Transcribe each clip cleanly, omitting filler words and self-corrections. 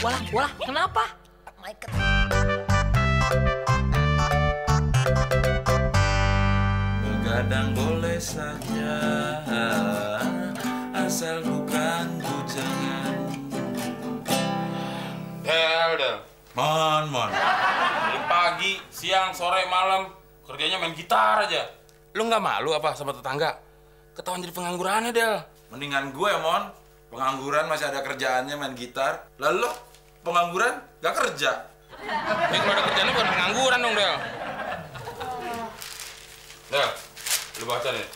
Walah, kenapa? My God. Begadang boleh saja, asal bukan bujangan. Del. Mon. Dari pagi, siang, sore, malam, kerjanya main gitar aja. Lu nggak malu apa sama tetangga? Ketahuan jadi penganggurannya, Del. Mendingan gue, Mon. Pengangguran masih ada kerjaannya main gitar. Lalu lo, pengangguran gak kerja. Jadi kalau ada kerjaannya bukan pengangguran dong, Del. Del, lu baca nih.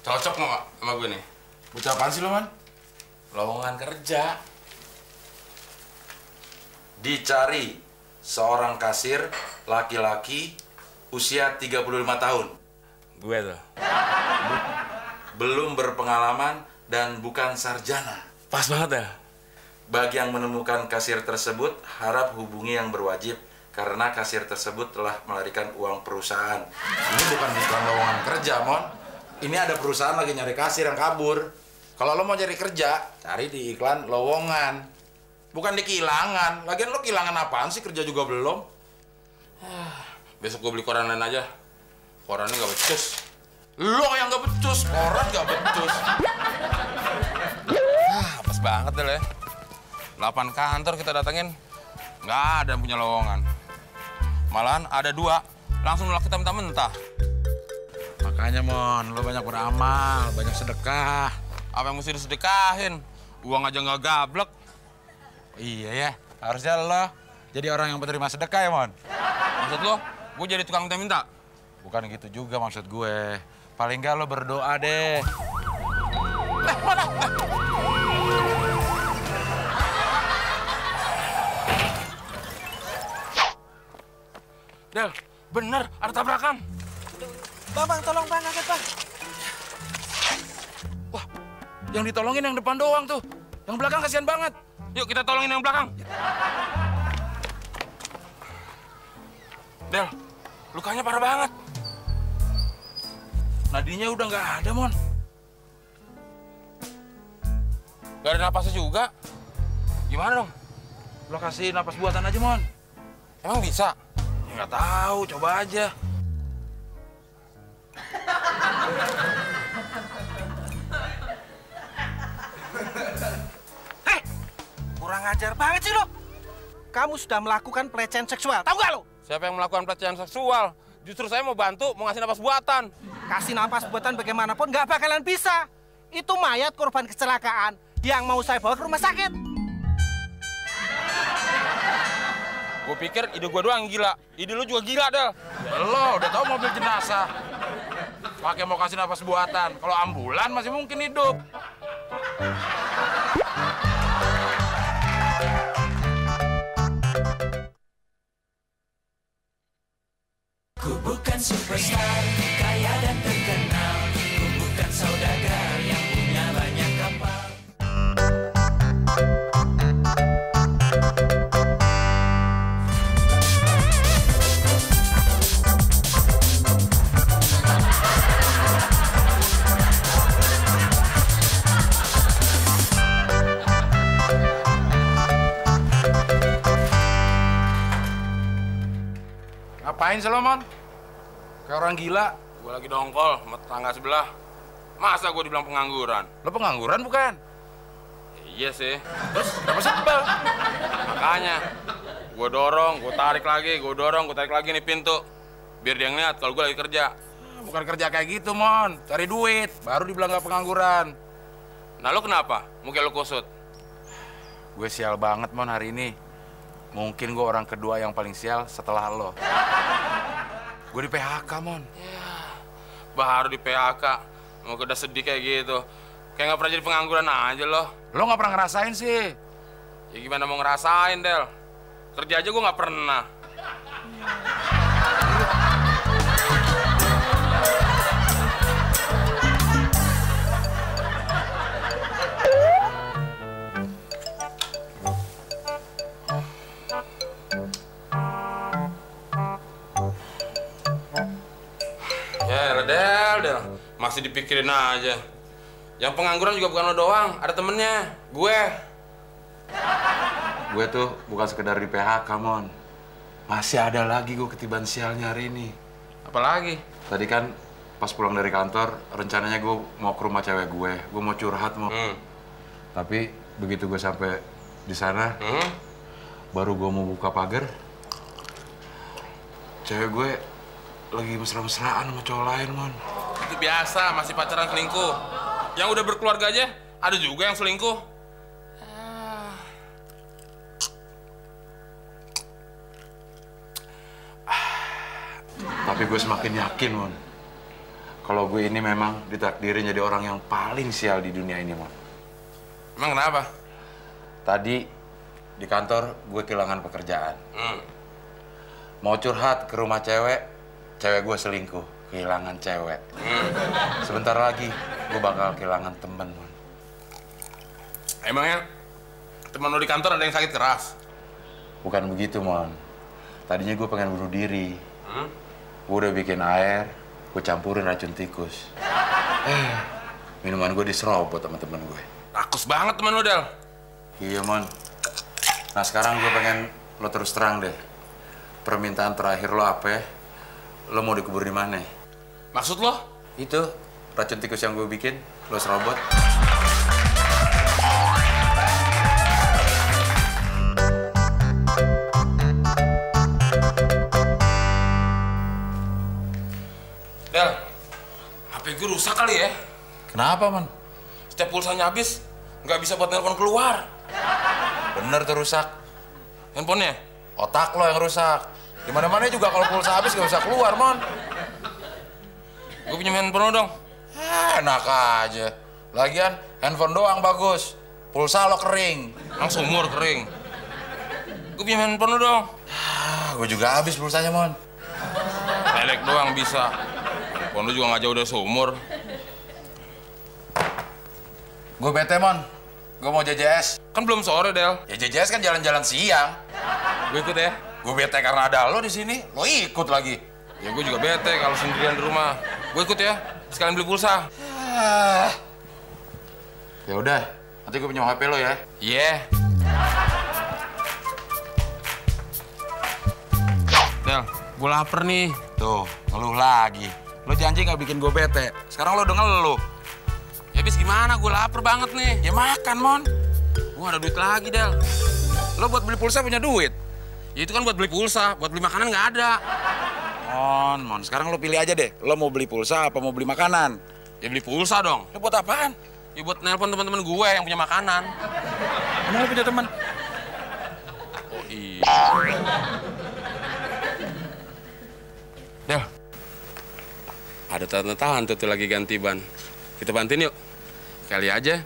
Cocok nggak sama gue nih? Bocah apaan sih lo, Man? Lowongan kerja. Dicari seorang kasir laki-laki usia 35 tahun. Gue tuh. Belum berpengalaman dan bukan sarjana. Pas banget ya. Bagi yang menemukan kasir tersebut, harap hubungi yang berwajib karena kasir tersebut telah melarikan uang perusahaan. Ini bukan lowongan kerja, Mon. Ini ada perusahaan lagi nyari kasir yang kabur. Kalau lo mau cari kerja, cari di iklan lowongan. Bukan di kilangan. Lagian lo kilangan apaan sih? Kerja juga belum. Besok gue beli koran lain aja. Korannya nggak becus. Lo yang nggak becus, koran nggak becus. Pas banget Del ya. 8 kantor kita datengin, nggak ada yang punya lowongan. Malahan ada 2, langsung nolak kita mentah-mentah. Makanya, Mon, lo banyak beramal, banyak sedekah. Apa yang mesti disedekahin? Uang aja nggak gablek. Iya ya, harusnya lo jadi orang yang penerima sedekah ya, Mon. Maksud lo, gue jadi tukang minta-minta? Bukan gitu juga maksud gue. Paling nggak lo berdoa deh. Mana? Del, bener, ada tabrakan. Bang, tolong bang, angkat bang. Wah, yang ditolongin yang depan doang tuh. Yang belakang kasihan banget. Yuk kita tolongin yang belakang. Del, lukanya parah banget. Nadinya udah nggak ada, Mon. Gak ada napasnya juga. Gimana dong? Lo kasih napas buatan aja, Mon. Emang bisa? Ya nggak tahu, coba aja. Kurang ajar banget sih lo. Kamu sudah melakukan pelecehan seksual, tahu nggak lo? Siapa yang melakukan pelecehan seksual? Justru saya mau bantu, mau ngasih napas buatan. Kasih napas buatan bagaimanapun nggak bakalan bisa. Itu mayat korban kecelakaan yang mau saya bawa ke rumah sakit. Gue pikir ide gue doang yang gila. Ide lu juga gila, Del. Lo udah tahu mobil jenazah. Pakai mau kasih napas buatan. Kalau ambulan masih mungkin hidup. Ku bukan superstar, kaya dan terkenal. Ku bukan saudagar yang punya banyak kapal. Ngapain sih lo, Mon? Kayak orang gila. Gue lagi dongkol sama tetangga sebelah. Masa gue dibilang pengangguran? Lo pengangguran bukan? Iya sih. Terus kenapa sebel? Makanya, gue dorong, gue tarik lagi, gue dorong, gue tarik lagi nih pintu. Biar dia ngeliat kalau gue lagi kerja. Bukan kerja kayak gitu, Mon. Cari duit, baru dibilang nggak pengangguran. Nah lu kenapa? Mungkin lu kusut. Gue sial banget, Mon, hari ini. Mungkin gue orang kedua yang paling sial setelah lo. Gue di PHK, Mon. Baru di PHK, mau udah sedih kayak gitu. Kayak nggak pernah jadi pengangguran aja loh. Lo nggak pernah ngerasain sih. Ya gimana mau ngerasain, Del? Kerja aja gue nggak pernah. Ya, Del. Masih dipikirin aja. Yang pengangguran juga bukan lo doang, ada temennya, gue. Gue tuh bukan sekedar di PHK, Mon. Masih ada lagi gue ketiban sialnya hari ini. Apalagi? Tadi kan pas pulang dari kantor, rencananya gue mau ke rumah cewek gue. Gue mau curhat, Mon. Tapi begitu gue sampai di sana, baru gue mau buka pagar, cewek gue lagi mesra-mesraan sama cowok lain, Mon. Itu biasa, masih pacaran selingkuh. Yang udah berkeluarga aja, ada juga yang selingkuh. Tapi gue semakin yakin, Mon. Kalau gue ini memang ditakdirin jadi orang yang paling sial di dunia ini, Mon. Emang kenapa? Tadi di kantor gue kehilangan pekerjaan. Mau curhat ke rumah cewek, cewek gue selingkuh, kehilangan cewek. Sebentar lagi gue bakal kehilangan temen, Mon. Emangnya teman lo di kantor ada yang sakit keras? Bukan begitu, Mon. Tadinya gue pengen bunuh diri. Gue udah bikin air, gue campurin racun tikus. Minuman gue diserobot sama temen gue. Rakus banget teman lo, Del. Iya, Mon. Nah, sekarang gue pengen lo terus terang deh. Permintaan terakhir lo apa ya? Lo mau dikubur di mana? Maksud lo? Itu racun tikus yang gue bikin, lo serobot. Del, HP gue rusak kali ya? Kenapa, Mon? Setiap pulsanya habis, nggak bisa buat nelpon keluar. Bener tuh rusak. Handphonenya? Otak lo yang rusak. Dimana-mana juga kalau pulsa habis gak bisa keluar, Mon. Gue pinjam handphone lo dong. Enak aja. Lagian handphone doang bagus. Pulsa lo kering. Langsung sumur kering. Gue pinjam handphone lo dong. Gue juga habis pulsanya, Mon. Lelek doang bisa. Handphone lo juga nggak jauh dari sumur. Gue bete, Mon. Gue mau JJS. Kan belum sore, Del. Ya JJS kan jalan-jalan siang. Gue ikut ya. Gue bete karena ada lo di sini. Lo ikut lagi. Ya gue juga bete kalau sendirian di rumah. Gue ikut ya. Sekalian beli pulsa. Ya udah, nanti gue pinjam HP lo ya. Iya. Del, gue lapar nih. Tuh, ngeluh lagi. Lo janji nggak bikin gue bete. Sekarang lo udah ngeluh. Ya habis gimana? Gue lapar banget nih. Ya makan, Mon. Gue gak ada duit lagi, Del. Lo buat beli pulsa punya duit. Ya itu kan buat beli pulsa. Buat beli makanan nggak ada. Mon. Sekarang lo pilih aja deh. Lo mau beli pulsa apa mau beli makanan? Ya beli pulsa dong. Lo buat apaan? Ya buat nelpon teman-teman gue yang punya makanan. Emang lo punya teman? Oh iya. Del, ada tante-tante tuh lagi ganti ban. Kita bantuin yuk. Kali aja,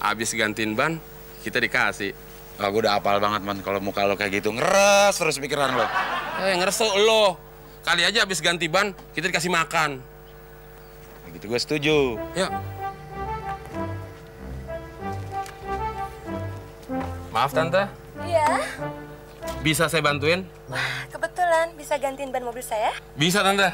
abis gantiin ban, kita dikasih. Ah, gue udah apal banget, Man. Kalau muka lo kayak gitu, ngeres terus pikiran lo. Ngeres tuh lo. Kali aja abis ganti ban, kita dikasih makan. Begitu gue setuju. Yuk. Maaf, Tante. Iya, Bisa saya bantuin? kebetulan bisa gantiin ban mobil saya. Bisa, Tante.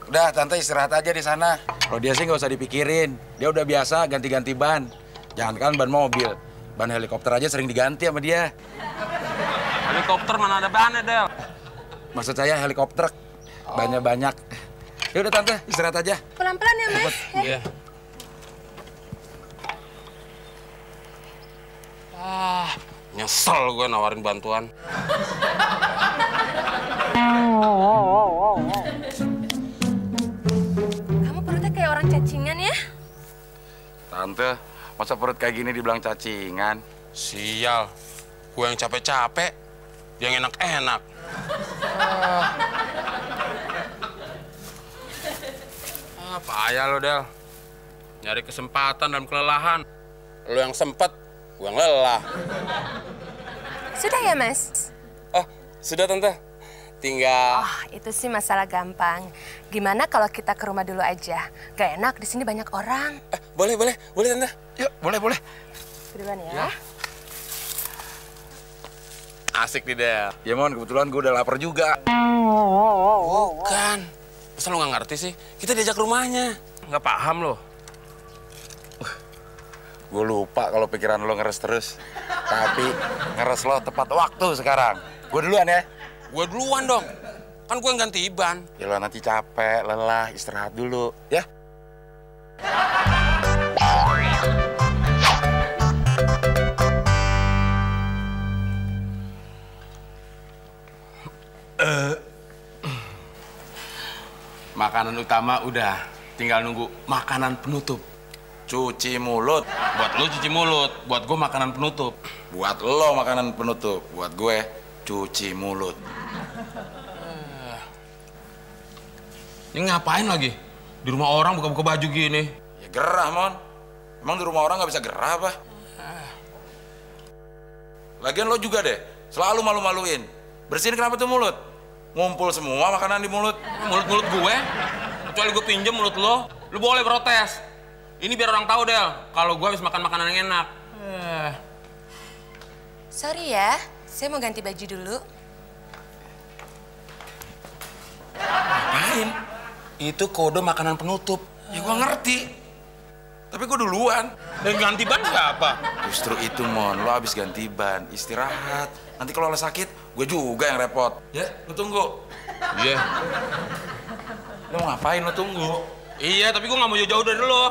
Udah, Tante istirahat aja di sana. Kalau dia sih nggak usah dipikirin. Dia udah biasa ganti-ganti ban. Jangankan ban mobil, ban helikopter aja sering diganti sama dia. Helikopter mana ada bannya, Del? Maksud saya helikopter bannya banyak. Ya udah Tante, istirahat aja. Pelan-pelan ya, Mas. Iya. Nyesel gue nawarin bantuan. Kamu perutnya kayak orang cacingan ya? Tante, masa perut kayak gini dibilang cacingan? Sial, gue yang capek-capek, dia yang enak-enak. Payah lo, Del. Nyari kesempatan dalam kelelahan. Lo yang sempet, gue yang lelah. Sudah ya, Mas? Oh, sudah, Tante. Tinggal... Oh, itu sih masalah gampang. Gimana kalau kita ke rumah dulu aja? Gak enak, di sini banyak orang. Boleh, Tante. Yuk, boleh. Duluan ya. Asik nih, Del. Ya, Mon, kebetulan gue udah lapar juga. Bukan. Masa lo nggak ngerti sih? Kita diajak rumahnya. nggak paham lo. Gue lupa kalau pikiran lo ngeres terus. Tapi ngeres lo tepat waktu sekarang. Gue duluan ya. Gue duluan dong. Kan gue yang ganti Iban. Ya lo nanti capek, lelah, istirahat dulu, ya. Makanan utama udah, tinggal nunggu makanan penutup. Cuci mulut. Buat lo cuci mulut, buat gue makanan penutup. Buat lo makanan penutup, buat gue cuci mulut. Ini ngapain lagi? Di rumah orang buka-buka baju gini. Ya gerah, Mon. Emang di rumah orang nggak bisa gerah apa? Lagian lo juga deh, selalu malu-maluin. Bersihin kenapa tuh mulut? Ngumpul semua makanan di mulut. Mulut-mulut gue, kecuali gue pinjem mulut lo boleh protes. Ini biar orang tahu, Del, kalau gue habis makan makanan yang enak. Sorry ya, saya mau ganti baju dulu. Ngapain? Itu kode makanan penutup. Ya gue ngerti. Tapi gue duluan. Dan ganti ban siapa? Justru itu, Mon. Lo habis ganti ban, istirahat. Nanti kalau lo sakit, gue juga yang repot. Ya, lo tunggu. Iya. Lo mau ngapain, lo tunggu. Iya, tapi gue nggak mau jauh-jauh dari lo.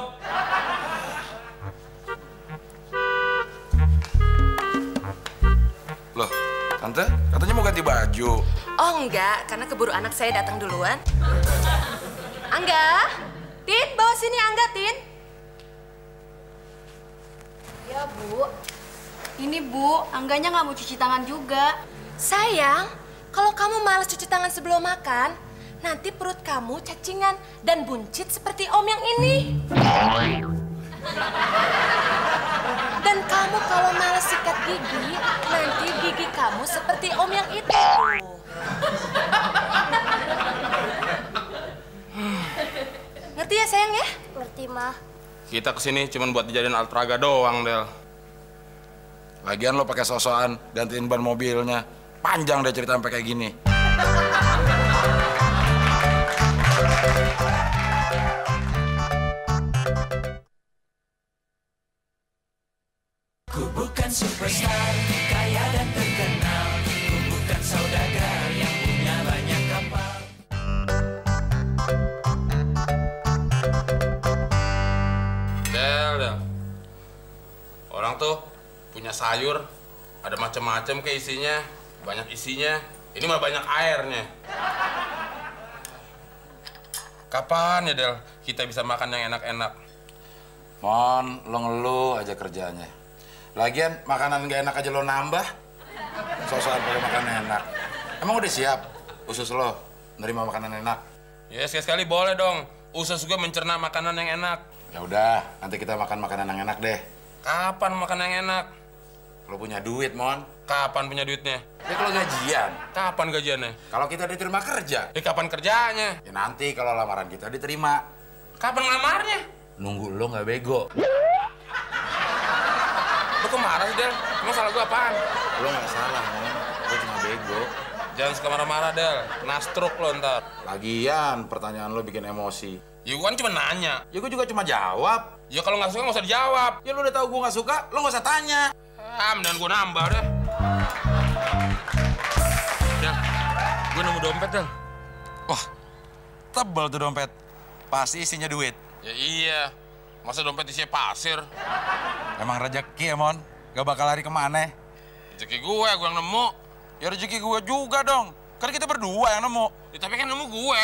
Loh, Tante, katanya mau ganti baju. Oh enggak, karena keburu anak saya datang duluan. Angga, Tin, bawa sini Angga, Tin. Ya, Bu. Ini, Bu, Angganya nggak mau cuci tangan juga. Sayang, kalau kamu malas cuci tangan sebelum makan, nanti perut kamu cacingan dan buncit seperti Om yang ini. Dan kamu kalau malas sikat gigi, nanti gigi kamu seperti Om yang itu. Ngerti ya sayang ya? Ngerti, Mah. Kita kesini cuma buat dijadiin alat peraga doang, Del. Lagian lo pakai sosokan gantiin ban mobilnya. Panjang deh cerita sampai kayak gini. Ku bukan superstar, kaya dan terkenal. Ku bukan saudagar yang punya banyak kapal. Del. Orang tuh punya sayur, ada macam-macam ke isinya, banyak isinya. Ini mah banyak airnya. Kapan ya, Del, kita bisa makan yang enak-enak? Mon, lo ngeluh aja kerjanya. Lagian makanan gak enak aja lo nambah. Sosokan pakai makanan enak. Emang udah siap usus lo nerima makanan enak? Ya, sekali-sekali boleh dong. Usus gue mencerna makanan yang enak. Ya udah, nanti kita makan makanan yang enak deh. Kapan makan yang enak? Lo punya duit, Mon. Kapan punya duitnya? Ya kalau gajian. Kapan gajiannya? Kalau kita diterima kerja. Kapan kerjanya? Ya nanti kalau lamaran kita diterima. Kapan lamarnya? Nunggu lo nggak bego. Lo kok marah sih, Del? Emang salah gue apaan? Lo nggak salah, Mon. Gue cuma bego. Jangan suka marah-marah, Del. Kena stroke lo ntar. Lagian pertanyaan lo bikin emosi. Ya gue kan cuma nanya. Ya gue juga cuma jawab. Ya kalau nggak suka nggak usah dijawab. Ya lo udah tahu gue nggak suka, lo nggak usah tanya. Dan gue nambah deh. Del, gue nemu dompet, Del. Wah, tebal tuh dompet. Pasti isinya duit. Ya iya. Masa dompet isinya pasir? Emang rezeki ya, Mon? Gak bakal lari kemana? Rezeki gue yang nemu. Ya rezeki gue juga dong. Kan kita berdua yang nemu. Ya, tapi kan nemu gue.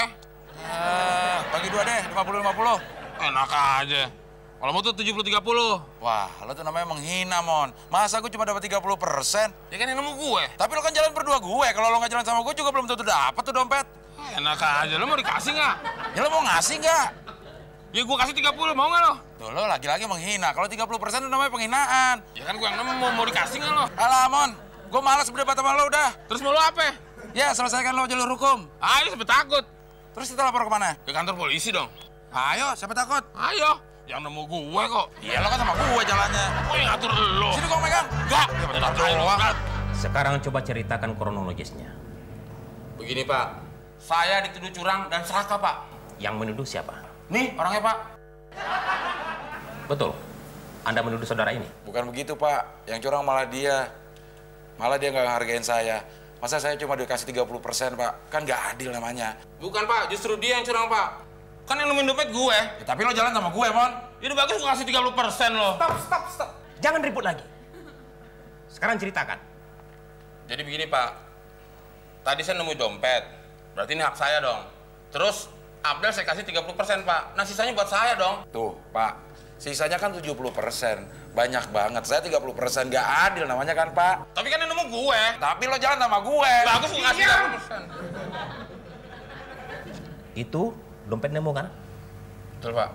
Bagi dua deh, 50-50. Enak aja. Kalau mau tuh 70-30. Wah, lo tuh namanya menghina, Mon. Masa gue cuma dapat 30%? Ya kan yang nemu gue. Tapi lo kan jalan berdua gue. Kalau lo nggak jalan sama gue juga belum tentu dapat tuh dompet. Enak aja. Lo mau dikasih nggak? Ya lo mau ngasih nggak? Ya gue kasih 30, mau nggak lo? Tuh, lo lagi-lagi menghina. Kalau 30% itu namanya penghinaan. Ya kan gue yang nemu, mau dikasih nggak lo? Alah, Mon. Gue malas berdebat sama lo udah. Terus mau lo apa? Ya, selesaikan lo jalur hukum. Ayo, siapa takut? Terus kita lapor kemana? Ke kantor polisi dong. Ayo, siapa takut? Ayo, yang nemu gue kok. Iya, lo kan sama gue jalannya. Oh, yang ngatur lo. Sini gue megang. Enggak, ya ngatur lo. Sekarang coba ceritakan kronologisnya. Begini, Pak. Saya dituduh curang dan serakah, Pak. Yang menuduh siapa? Nih, orangnya, Pak. Betul? Anda menuduh saudara ini? Bukan begitu, Pak. Yang curang malah dia. Malah dia nggak ngehargain saya. Masa saya cuma dikasih 30%, Pak? Kan nggak adil namanya. Bukan, Pak. Justru dia yang curang, Pak. Kan yang nemuin dompet gue. Ya, tapi lo jalan sama gue, Mon. Ya udah bagus gue kasih 30% lo. Stop. Jangan ribut lagi. Sekarang ceritakan. Jadi begini, Pak. Tadi saya nemuin dompet. Berarti ini hak saya dong. Terus Abdel saya kasih 30%, Pak. Nah, sisanya buat saya dong. Tuh, Pak. Sisanya kan 70%. Banyak banget. Saya 30%. Nggak adil namanya kan, Pak? Tapi kan yang nemu gue. Tapi lo jalan sama gue. Bagus gue kasih 30%. Itu dompet Nemo kan? Betul, Pak.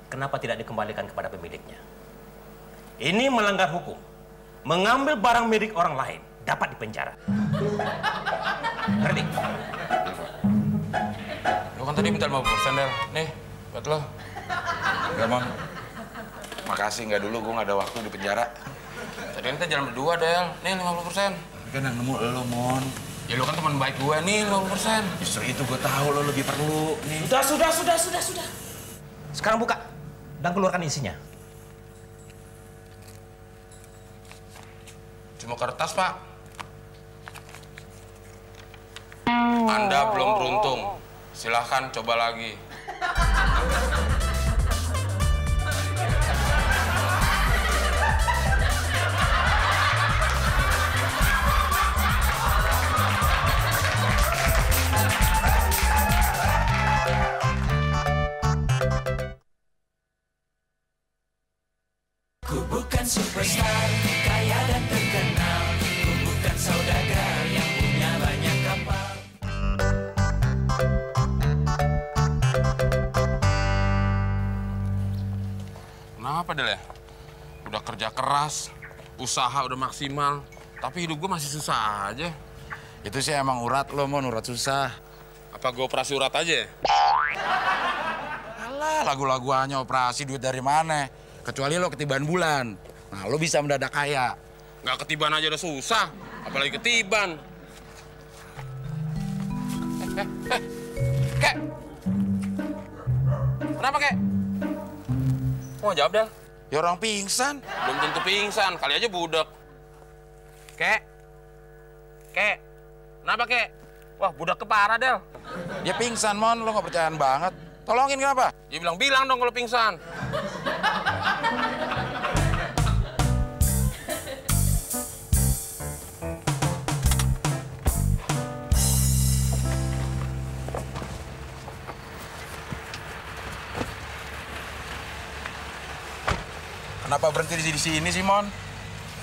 Kenapa tidak dikembalikan kepada pemiliknya? Ini melanggar hukum. Mengambil barang milik orang lain dapat dipenjara. Ngerti? Lo kan tadi minta 50%, Del. Nih, buat lo. Enggak, Mon. Makasih, nggak dulu. Gue nggak ada waktu di penjara. Tadi kita jalan berdua, Del. Nih, 50%. Kan yang nemu lo, Mon. Ya lo kan teman baik gue nih, 50%. Justru itu gue tahu lo lebih perlu nih. Sudah. Sekarang buka dan keluarkan isinya. Cuma kertas, Pak. Anda belum beruntung. Silahkan coba lagi. Ku bukan superstar, kaya dan terkenal. Ku bukan saudagar yang punya banyak kapal. Kenapa, Del ya? Udah kerja keras, usaha udah maksimal, tapi hidup gue masih susah aja. Itu sih emang urat lo, Mon. Urat susah. Apa gue operasi urat aja? Alah, lagu-lagu hanya operasi, duit dari mana? Kecuali lo ketiban bulan. Nah, lo bisa mendadak kaya. Nggak ketiban aja udah susah, apalagi ketiban. Kek! Kenapa, Kek? Mau jawab, Del? Ya orang pingsan. Belum tentu pingsan, kali aja budek. Kek? Kenapa, Kek? Wah, budak keparah, Del. Dia pingsan, Mon. Lo nggak percayaan banget. Tolongin kenapa? Dia bilang dong kalau pingsan. Kenapa berhenti di sini sih, Mon?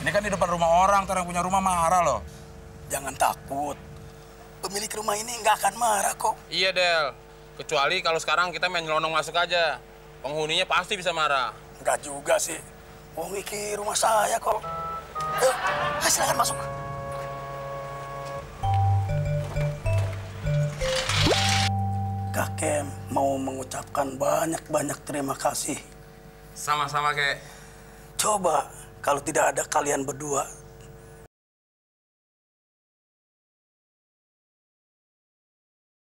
Ini kan di depan rumah orang, ntar yang punya rumah marah loh. Jangan takut. Pemilik rumah ini nggak akan marah kok. Iya, Del. Kecuali kalau sekarang kita main nyelonong masuk aja. Penghuninya pasti bisa marah. Nggak juga sih. Wong iki rumah saya kok. Ayo, silakan masuk. Kakek mau mengucapkan banyak-banyak terima kasih. Sama-sama, Kek. Coba kalau tidak ada kalian berdua,